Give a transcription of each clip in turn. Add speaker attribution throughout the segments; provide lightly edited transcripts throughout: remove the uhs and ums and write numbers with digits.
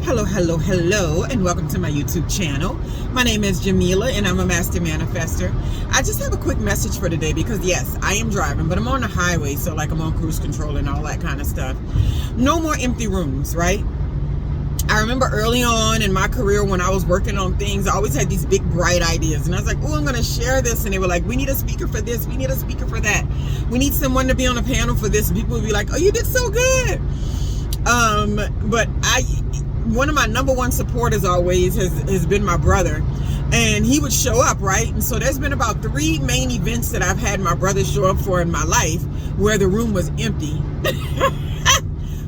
Speaker 1: Hello, hello, hello, and welcome to my YouTube channel. My name is Jamila, and I'm a master manifester. I just have a quick message for today because, yes, I am driving, but I'm on the highway, so like I'm on cruise control and all that kind of stuff. No more empty rooms, right? I remember early on in my career when I was working on things, I always had these big, bright ideas. And I was like, oh, I'm going to share this. And they were like, we need a speaker for this. We need a speaker for that. We need someone to be on a panel for this. And people would be like, oh, you did so good. But one of my number one supporters always has been my brother. And he would show up, right? And so there's been about 3 main events that I've had my brother show up for in my life where the room was empty.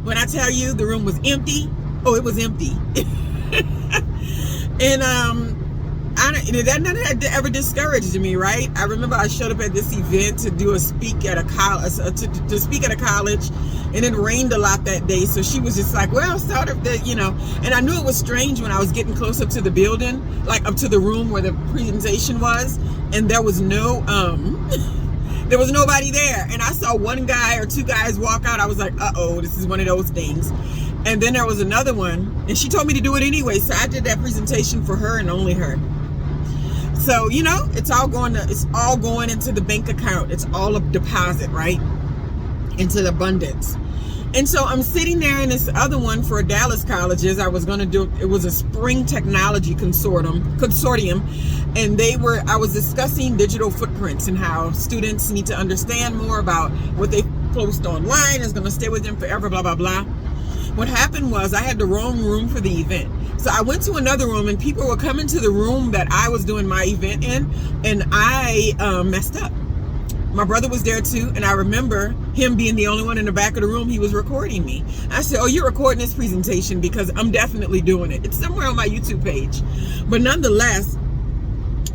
Speaker 1: When I tell you the room was empty, oh, it was empty. And that ever discouraged me, right? I remember I showed up at this event to do a speak at a college, to speak at a college, and it rained a lot that day. So she was just like, well, sort of the, and I knew it was strange when I was getting close up to the building, like up to the room where the presentation was, and there was no, there was nobody there. And I saw one guy or 2 guys walk out. I was like, uh-oh, this is one of those things. And then there was another one, and she told me to do it anyway. So I did that presentation for her and only her. So, it's all going into the bank account. It's all a deposit, right? Into the abundance. And so I'm sitting there in this other one for Dallas colleges. I was going to do, it was a spring technology consortium. And I was discussing digital footprints and how students need to understand more about what they post online is going to stay with them forever, blah, blah, blah. What happened was I had the wrong room for the event. So I went to another room and people were coming to the room that I was doing my event in, and I messed up. My brother was there too, and I remember him being the only one in the back of the room. He was recording me. I said, oh, you're recording this presentation because I'm definitely doing it. It's somewhere on my YouTube page. But nonetheless,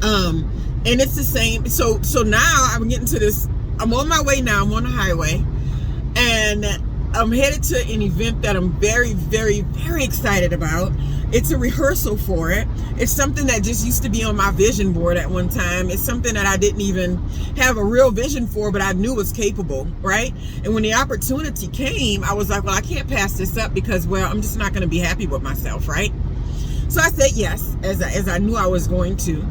Speaker 1: and it's the same. So now I'm getting to this, I'm on my way now, I'm on the highway, and I'm headed to an event that I'm very, very, very excited about. It's a rehearsal for it. It's something that just used to be on my vision board at one time. It's something that I didn't even have a real vision for, but I knew was capable, right? And when the opportunity came, I was like, well, I can't pass this up because, well, I'm just not going to be happy with myself, right? So I said yes, as I knew I was going to.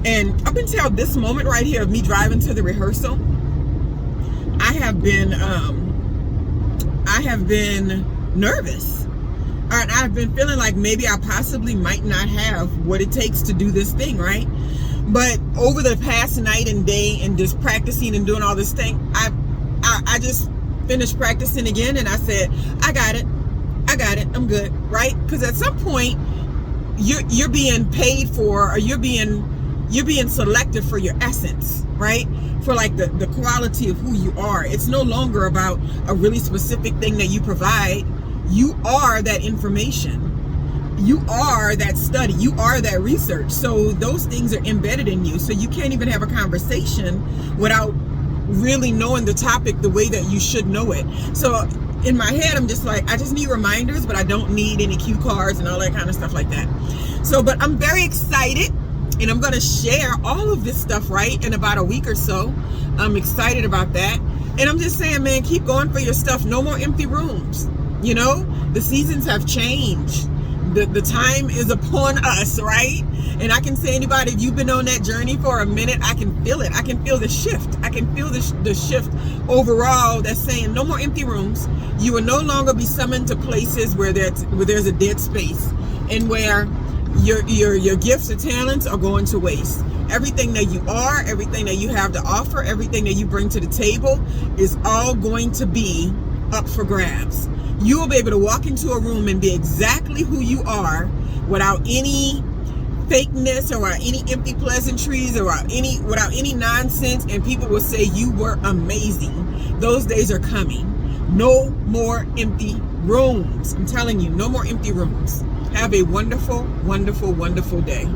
Speaker 1: And up until this moment right here of me driving to the rehearsal, I have been nervous. All right, I've been feeling like maybe I possibly might not have what it takes to do this thing, right? But over the past night and day and just practicing and doing all this thing, I just finished practicing again, and I said, I got it, I'm good, right? Because at some point you're being paid for, or you're being selected for your essence, right? For like the quality of who you are. It's no longer about a really specific thing that you provide. You are that information. You are that study. You are that research. So those things are embedded in you. So you can't even have a conversation without really knowing the topic the way that you should know it. So in my head, I'm just like, I just need reminders, but I don't need any cue cards and all that kind of stuff like that. So, but I'm very excited. And I'm going to share all of this stuff, right, in about a week or so. I'm excited about that. And I'm just saying, man, keep going for your stuff. No more empty rooms. The seasons have changed. The time is upon us, right? And I can say, anybody, if you've been on that journey for a minute, I can feel it. I can feel the shift. I can feel the shift overall that's saying no more empty rooms. You will no longer be summoned to places where there's a dead space and where your gifts and talents are going to waste. Everything that you are, everything that you have to offer, everything that you bring to the table is all going to be up for grabs. You will be able to walk into a room and be exactly who you are without any fakeness or without any empty pleasantries or without any nonsense, and people will say you were amazing. Those days are coming. No more empty rooms. I'm telling you, no more empty rooms. Have a wonderful, wonderful, wonderful day.